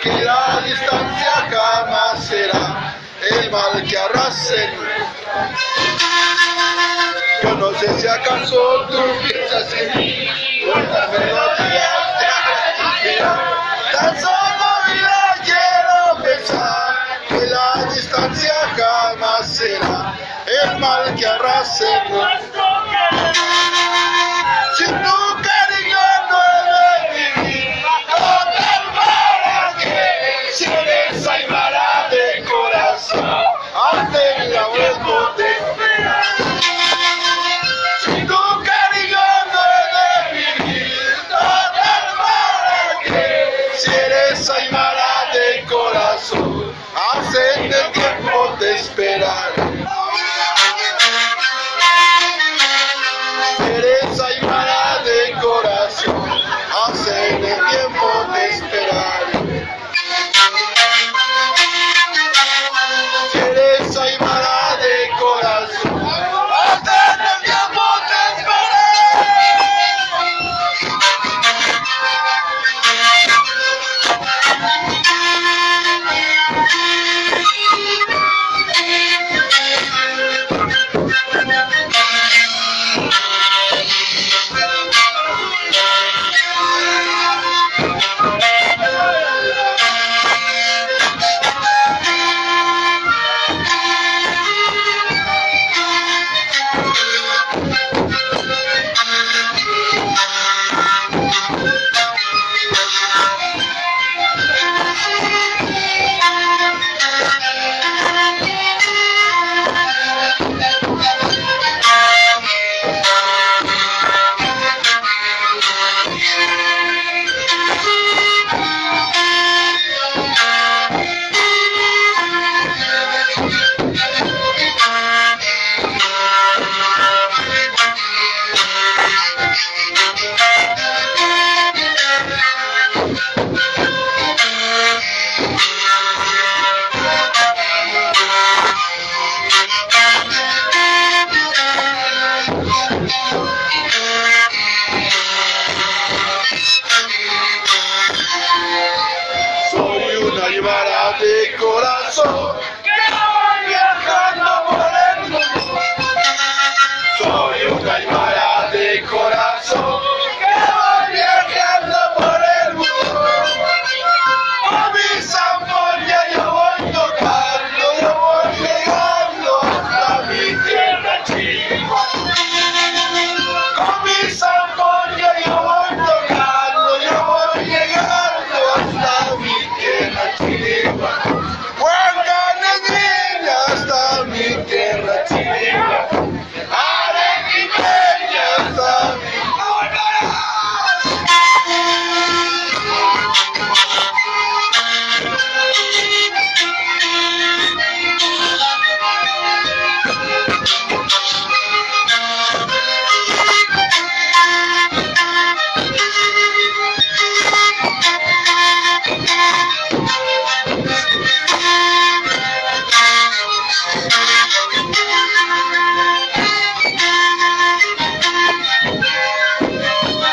que la distancia jamás será el mal que arrase. Yo no sé si acaso tú piensas en mí, una melodía tan solo vida quiero pensar que la distancia jamás será el mal que arrase. Si tu cariño no he de vivir, no para que si eres aymara de corazón, hazte la vuelvo de esperar. Si tu cariño no he de vivir, no para que si eres aymara de corazón, hazte el tiempo de esperar. Hacen el tiempo de esperar. Si eres aymara de corazón, hacen el tiempo de esperar. Soy una aymara de corazón.